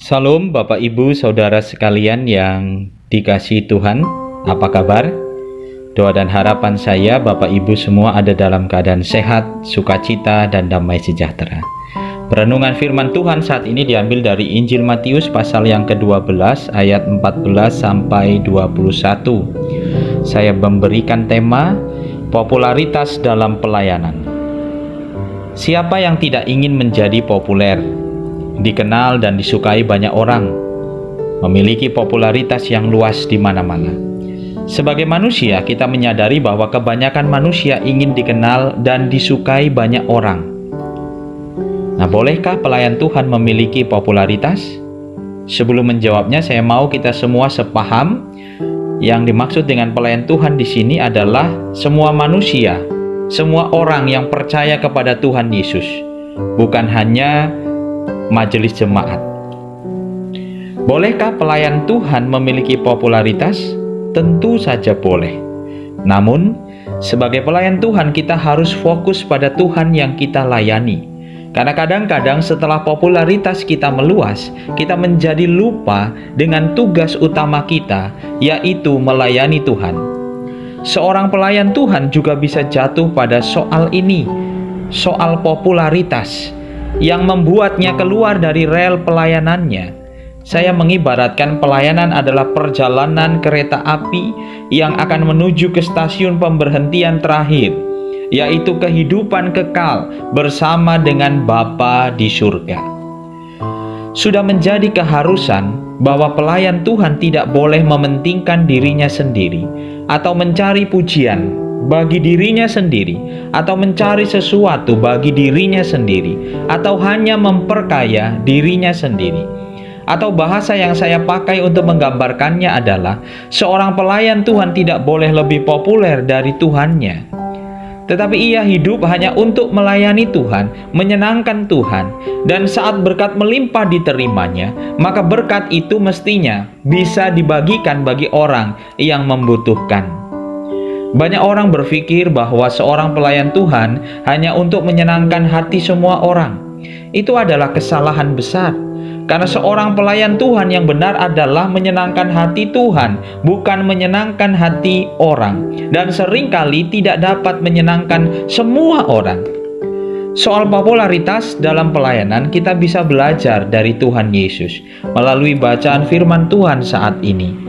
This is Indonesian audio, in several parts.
Salam Bapak Ibu Saudara sekalian yang dikasihi Tuhan. Apa kabar? Doa dan harapan saya Bapak Ibu semua ada dalam keadaan sehat, sukacita, dan damai sejahtera. Perenungan firman Tuhan saat ini diambil dari Injil Matius pasal yang ke-12 ayat 14 sampai 21. Saya memberikan tema popularitas dalam pelayanan. Siapa yang tidak ingin menjadi populer, dikenal dan disukai banyak orang, memiliki popularitas yang luas di mana-mana? Sebagai manusia, kita menyadari bahwa kebanyakan manusia ingin dikenal dan disukai banyak orang. Nah, bolehkah pelayan Tuhan memiliki popularitas? Sebelum menjawabnya, saya mau kita semua sepaham. Yang dimaksud dengan pelayan Tuhan di sini adalah semua manusia, semua orang yang percaya kepada Tuhan Yesus, bukan hanya majelis jemaat. Bolehkah pelayan Tuhan memiliki popularitas? Tentu saja boleh. Namun, sebagai pelayan Tuhan kita harus fokus pada Tuhan yang kita layani. Karena kadang-kadang setelah popularitas kita meluas, kita menjadi lupa dengan tugas utama kita, yaitu melayani Tuhan. Seorang pelayan Tuhan juga bisa jatuh pada soal ini, soal popularitas, yang membuatnya keluar dari rel pelayanannya. Saya mengibaratkan pelayanan adalah perjalanan kereta api yang akan menuju ke stasiun pemberhentian terakhir, yaitu kehidupan kekal bersama dengan Bapa di surga. Sudah menjadi keharusan bahwa pelayan Tuhan tidak boleh mementingkan dirinya sendiri atau mencari pujian bagi dirinya sendiri, atau mencari sesuatu bagi dirinya sendiri, atau hanya memperkaya dirinya sendiri. Atau bahasa yang saya pakai untuk menggambarkannya adalah seorang pelayan Tuhan tidak boleh lebih populer dari Tuhannya, tetapi ia hidup hanya untuk melayani Tuhan, menyenangkan Tuhan, dan saat berkat melimpah diterimanya, maka berkat itu mestinya bisa dibagikan bagi orang yang membutuhkan. Banyak orang berpikir bahwa seorang pelayan Tuhan hanya untuk menyenangkan hati semua orang. Itu adalah kesalahan besar. Karena seorang pelayan Tuhan yang benar adalah menyenangkan hati Tuhan, bukan menyenangkan hati orang. Dan seringkali tidak dapat menyenangkan semua orang. Soal popularitas dalam pelayanan, kita bisa belajar dari Tuhan Yesus melalui bacaan firman Tuhan saat ini.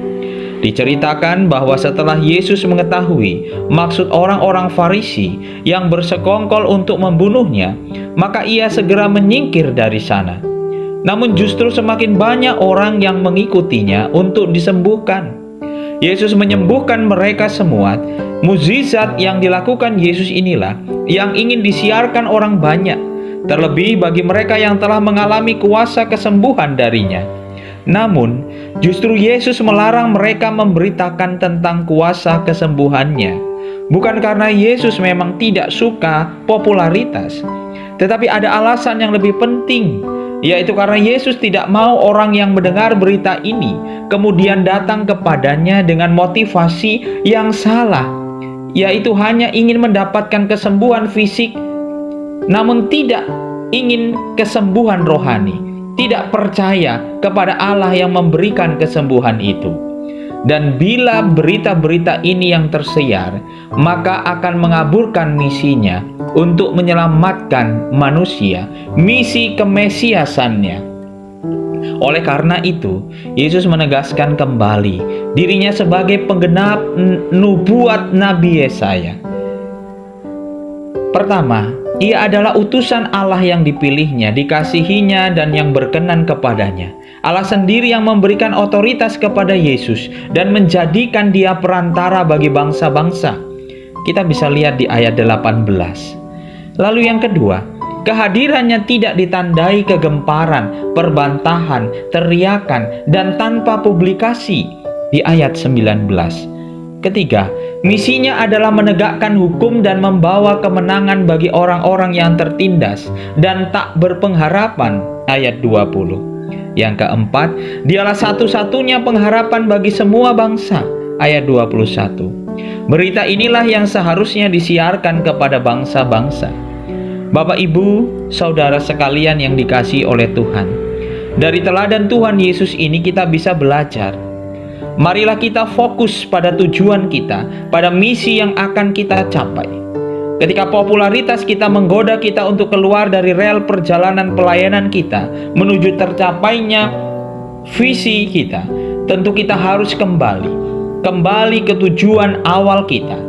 Diceritakan bahwa setelah Yesus mengetahui maksud orang-orang Farisi yang bersekongkol untuk membunuhnya, maka ia segera menyingkir dari sana. Namun justru semakin banyak orang yang mengikutinya untuk disembuhkan. Yesus menyembuhkan mereka semua. Mukjizat yang dilakukan Yesus inilah yang ingin disiarkan orang banyak, terlebih bagi mereka yang telah mengalami kuasa kesembuhan darinya. Namun, justru Yesus melarang mereka memberitakan tentang kuasa kesembuhannya. Bukan karena Yesus memang tidak suka popularitas, tetapi ada alasan yang lebih penting, yaitu karena Yesus tidak mau orang yang mendengar berita ini kemudian datang kepadanya dengan motivasi yang salah, yaitu hanya ingin mendapatkan kesembuhan fisik, namun tidak ingin kesembuhan rohani, tidak percaya kepada Allah yang memberikan kesembuhan itu. Dan bila berita-berita ini yang tersiar, maka akan mengaburkan misinya untuk menyelamatkan manusia, misi kemesiasannya. Oleh karena itu, Yesus menegaskan kembali dirinya sebagai penggenap nubuat Nabi Yesaya. Pertama, ia adalah utusan Allah yang dipilihnya, dikasihinya, dan yang berkenan kepadanya. Allah sendiri yang memberikan otoritas kepada Yesus dan menjadikan dia perantara bagi bangsa-bangsa. Kita bisa lihat di ayat 18. Lalu yang kedua, kehadirannya tidak ditandai kegemparan, perbantahan, teriakan, dan tanpa publikasi di ayat 19. Ketiga, misinya adalah menegakkan hukum dan membawa kemenangan bagi orang-orang yang tertindas dan tak berpengharapan, ayat 20. Yang keempat, dialah satu-satunya pengharapan bagi semua bangsa, ayat 21. Berita inilah yang seharusnya disiarkan kepada bangsa-bangsa. Bapak, Ibu, Saudara sekalian yang dikasihi oleh Tuhan, Dari teladan Tuhan Yesus ini kita bisa belajar. Marilah kita fokus pada tujuan kita, pada misi yang akan kita capai. Ketika popularitas kita menggoda kita untuk keluar dari rel perjalanan pelayanan kita menuju tercapainya visi kita, tentu kita harus kembali ke tujuan awal kita.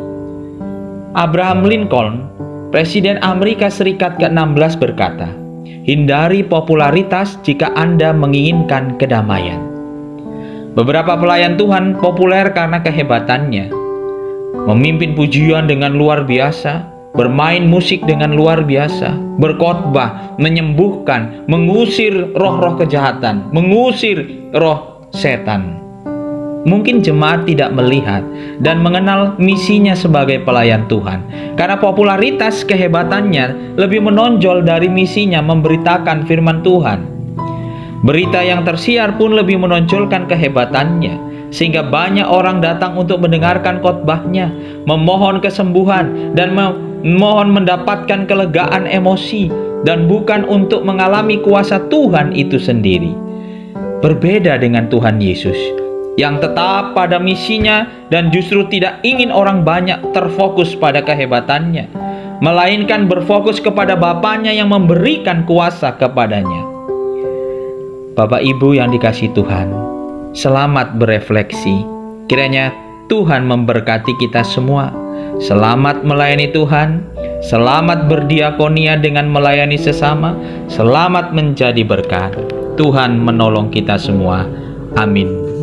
Abraham Lincoln, Presiden Amerika Serikat ke-16 berkata, "Hindari popularitas jika Anda menginginkan kedamaian." Beberapa pelayan Tuhan populer karena kehebatannya, memimpin pujian dengan luar biasa, bermain musik dengan luar biasa, berkhotbah, menyembuhkan, mengusir roh-roh kejahatan, mengusir roh setan. Mungkin jemaat tidak melihat dan mengenal misinya sebagai pelayan Tuhan, karena popularitas kehebatannya lebih menonjol dari misinya memberitakan firman Tuhan. Berita yang tersiar pun lebih menonjolkan kehebatannya, sehingga banyak orang datang untuk mendengarkan khotbahnya, memohon kesembuhan, dan memohon mendapatkan kelegaan emosi, dan bukan untuk mengalami kuasa Tuhan itu sendiri. Berbeda dengan Tuhan Yesus, yang tetap pada misinya dan justru tidak ingin orang banyak terfokus pada kehebatannya, melainkan berfokus kepada Bapanya yang memberikan kuasa kepadanya. Bapak Ibu yang dikasihi Tuhan, selamat berefleksi. Kiranya Tuhan memberkati kita semua. Selamat melayani Tuhan, selamat berdiakonia dengan melayani sesama, selamat menjadi berkat. Tuhan menolong kita semua. Amin.